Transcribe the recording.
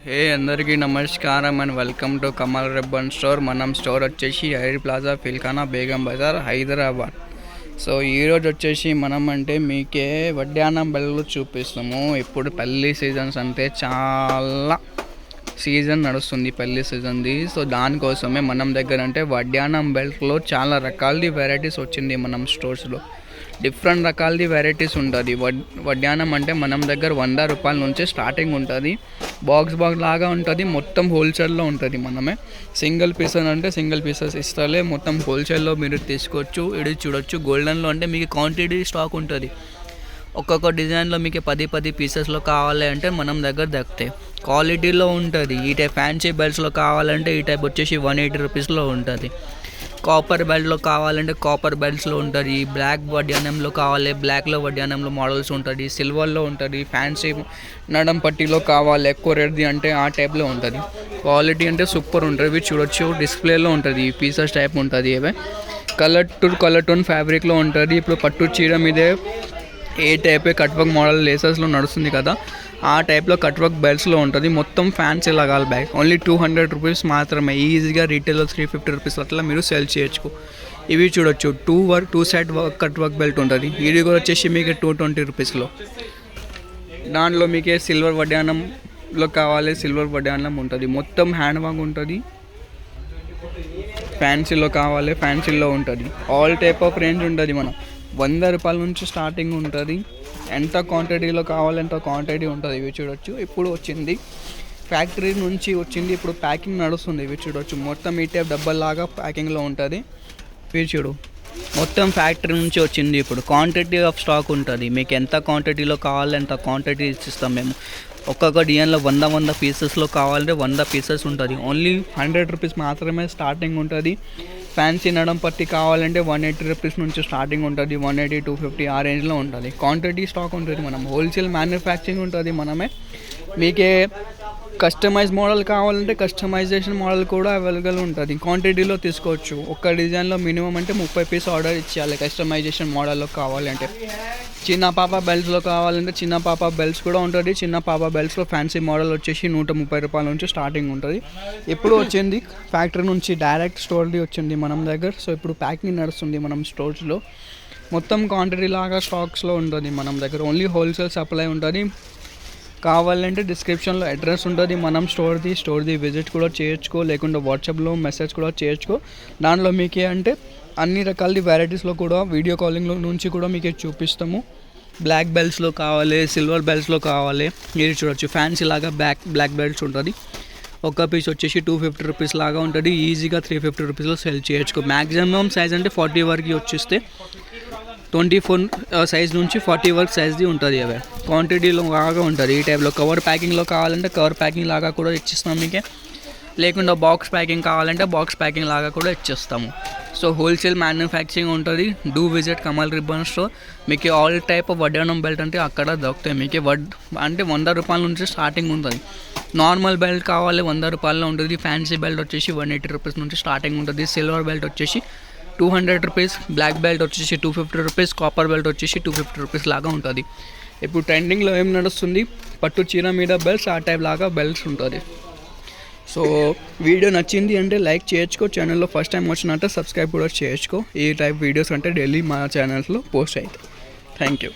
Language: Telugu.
హే అందరికీ నమస్కారం and welcome to Kamal ribbon store. మనం స్టోర్ వచ్చేసి హైర్ ప్లాజా ఫిల్ఖానా బేగం బజార్ హైదరాబాద్. సో ఈరోజు వచ్చేసి మనం అంటే మీకే వడ్డానం బెల్లు చూపిస్తాము. ఇప్పుడు పెళ్ళి సీజన్స్ అంటే చాలా సీజన్ నడుస్తుంది పెళ్ళి సీజన్ది. సో దానికోసమే మనం దగ్గర అంటే వడ్డానం బెల్ట్లో చాలా రకాలది వెరైటీస్ వచ్చింది మనం స్టోర్స్లో. డిఫరెంట్ రకాలది వెరైటీస్ ఉంటుంది. వడ్డానం అంటే మనం దగ్గర 100 రూపాయల నుంచి స్టార్టింగ్ ఉంటుంది. బాక్స్ లాగా ఉంటుంది, మొత్తం హోల్సేల్లో ఉంటుంది. మనమే సింగిల్ పీసెస్ అంటే సింగిల్ పీసెస్ ఇస్తాలే, మొత్తం హోల్సేల్లో మీరు తీసుకోవచ్చు. ఇది చూడొచ్చు. గోల్డెన్లో అంటే మీకు క్వాంటిటీ స్టాక్ ఉంటుంది. ఒక్కొక్క డిజైన్లో మీకు 10 పీసెస్లో కావాలి అంటే మనం దగ్గర దక్కుతాయి. క్వాలిటీలో ఉంటుంది. ఈ టైప్ ఫ్యాన్సీ బెల్ట్స్లో కావాలంటే ఈ టైప్ వచ్చేసి 180 రూపీస్లో ఉంటుంది. కాపర్ బెల్ట్లో కావాలంటే కాపర్ బెల్ట్స్లో ఉంటుంది. బ్లాక్ వడ్డానంలో కావాలి, బ్లాక్లో వడ్డానంలో మోడల్స్ ఉంటుంది. సిల్వర్లో ఉంటుంది. ఫ్యాన్సీ నడం పట్టీలో కావాలి ఎక్కువ రేట్ది అంటే ఆ టైప్లో ఉంటుంది. క్వాలిటీ అంటే సూపర్ ఉంటుంది. ఇవి చూడొచ్చు. డిస్ప్లేలో ఉంటుంది. ఈ పీసెస్ టైప్ ఉంటుంది. ఇవే కలర్ టోన్ ఫ్యాబ్రిక్లో ఉంటుంది. ఇప్పుడు పట్టు చీర మీదే ఏ టైప్ కట్ వర్క్ మోడల్ లేసెస్లో నడుస్తుంది కదా, ఆ టైప్లో కట్ వర్క్ బెల్ట్స్లో ఉంటుంది. మొత్తం ఫ్యాన్సీ లగాలి బ్యాగ్. ఓన్లీ 200 రూపీస్ మాత్రమే. ఈజీగా రీటైల్లో 350 రూపీస్ అట్లా మీరు సేల్ చేయొచ్చు. ఇవి చూడొచ్చు. 2 సైడ్ కట్ వర్క్ బెల్ట్ ఉంటుంది. ఇది కూడా వచ్చేసి మీకు 220 రూపీస్లో. దాంట్లో మీకే సిల్వర్ వడ్డానంలో కావాలి, సిల్వర్ వడ్డానం ఉంటుంది. మొత్తం హ్యాండ్ వర్క్ ఉంటుంది. ఫ్యాన్సీలో కావాలి, ఫ్యాన్సీలో ఉంటుంది. ఆల్ టైప్ ఆఫ్ రేంజ్ ఉంటుంది. మనం 100 రూపాయల నుంచి స్టార్టింగ్ ఉంటుంది. ఎంత క్వాంటిటీలో కావాలంటే క్వాంటిటీ ఉంటుంది. ఇవి చూడొచ్చు. ఇప్పుడు వచ్చింది ఫ్యాక్టరీ నుంచి వచ్చింది. ఇప్పుడు ప్యాకింగ్ నడుస్తుంది. ఇవి చూడొచ్చు. మొత్తం ఈ టైప్ డబ్బల్లాగా ప్యాకింగ్లో ఉంటుంది. ఇవి చూడు, మొత్తం ఫ్యాక్టరీ నుంచి వచ్చింది. ఇప్పుడు క్వాంటిటీ ఆఫ్ స్టాక్ ఉంటుంది. మీకు ఎంత క్వాంటిటీలో కావాలంటే క్వాంటిటీ ఇచ్చిస్తాం మేము. ఒక్కొక్క డిజైన్లో 100 పీసెస్లో కావాలంటే 100 పీసెస్ ఉంటుంది. ఓన్లీ 100 రూపీస్ మాత్రమే స్టార్టింగ్ ఉంటుంది. ఫ్యాన్సీ నడం పట్టి కావాలంటే 180 రూపీస్ నుంచి స్టార్టింగ్ ఉంటుంది. 180, 250 ఆ రేంజ్లో ఉంటుంది. క్వాంటిటీ స్టాక్ ఉంటుంది. మనం హోల్సేల్ మ్యానుఫ్యాక్చరింగ్ ఉంటుంది. మనమే మీకే కస్టమైజ్ మోడల్ కావాలంటే కస్టమైజేషన్ మోడల్ కూడా అవైలబుల్ ఉంటుంది. క్వాంటిటీలో తీసుకోవచ్చు. ఒక్క డిజైన్లో మినిమం అంటే 30 పీస్ ఆర్డర్ ఇచ్చేయాలి. కస్టమైజేషన్ మోడల్లో కావాలంటే చిన్న పాప బెల్ట్స్లో కావాలంటే చిన్న పాప బెల్ట్స్ కూడా ఉంటుంది. చిన్న పాప బెల్ట్స్లో ఫ్యాన్సీ మోడల్ వచ్చేసి 130 రూపాయల నుంచి స్టార్టింగ్ ఉంటుంది. ఇప్పుడు వచ్చింది ఫ్యాక్టరీ నుంచి డైరెక్ట్ స్టోర్ది వచ్చింది మనం దగ్గర. సో ఇప్పుడు ప్యాకింగ్ నడుస్తుంది మనం స్టోర్స్లో. మొత్తం క్వాంటిటీ లాగా స్టాక్స్లో ఉంటుంది మనం దగ్గర. ఓన్లీ హోల్సేల్ సప్లై ఉంటుంది. కావాలంటే డిస్క్రిప్షన్లో అడ్రస్ ఉంటుంది మనం స్టోర్ది విజిట్ కూడా చేయొచ్చుకో, లేకుంటే వాట్సాప్లో మెసేజ్ కూడా చేయొచ్చుకో. దాంట్లో మీకే అంటే అన్ని రకాల వెరైటీస్లో కూడా వీడియో కాలింగ్లో నుంచి కూడా మీకే చూపిస్తాము. బ్లాక్ బెల్ట్స్లో కావాలి, సిల్వర్ బెల్ట్స్లో కావాలి. మీరు చూడొచ్చు. ఫ్యాన్సీ లాగా బ్లాక్ బెల్ట్స్ ఉంటుంది. ఒక పీస్ వచ్చేసి 250 రూపీస్ లాగా ఉంటుంది. ఈజీగా 350 రూపీస్లో సెల్ చేయొచ్చు. మ్యాక్సిమం సైజ్ అంటే 40 వరకు వచ్చేస్తే 24 సైజ్ నుంచి 40 వరకు సైజ్ది ఉంటుంది. అవి క్వాంటిటీలో బాగా ఉంటుంది. ఈ టైప్లో కవర్ ప్యాకింగ్లో కావాలంటే కవర్ ప్యాకింగ్ లాగా కూడా ఇచ్చిస్తాం మీకే, లేకుండా బాక్స్ ప్యాకింగ్ కావాలంటే బాక్స్ ప్యాకింగ్ లాగా కూడా ఇచ్చేస్తాము. సో హోల్సేల్ మ్యానుఫ్యాక్చరింగ్ ఉంటుంది. Do visit Kamal ribbon store. మీకు ఆల్ టైప్ ఆఫ్ వడ్డానం బెల్ట్ అంటే అక్కడ దొరుకుతాయి. మీకు అంటే 100 రూపాయల నుంచి స్టార్టింగ్ ఉంటుంది. నార్మల్ బెల్ట్ కావాలి 100 రూపాయల్లో ఉంటుంది. ఫ్యాన్సీ బెల్ట్ వచ్చేసి 180 రూపీస్ నుంచి స్టార్టింగ్ ఉంటుంది. సిల్వర్ బెల్ట్ వచ్చేసి 200 రూపీస్, బ్లాక్ బెల్ట్ వచ్చేసి 250 రూపీస్, కాపర్ బెల్ట్ వచ్చేసి 250 రూపీస్ లాగా ఉంటుంది. ఇప్పుడు ట్రెండింగ్లో ఏం నడుస్తుంది, పట్టు చీర మీద బెల్ట్స్ ఆ టైప్ లాగా బెల్ట్స్ ఉంటుంది. సో వీడియో నచ్చింది అంటే లైక్ చేయొచ్చుకో. ఛానల్లో ఫస్ట్ టైం వచ్చినట్టే సబ్స్క్రైబ్ కూడా చేయొచ్చుకో. ఈ టైప్ వీడియోస్ అంటే డైలీ మా ఛానల్స్లో పోస్ట్ అవుతాయి. Thank you.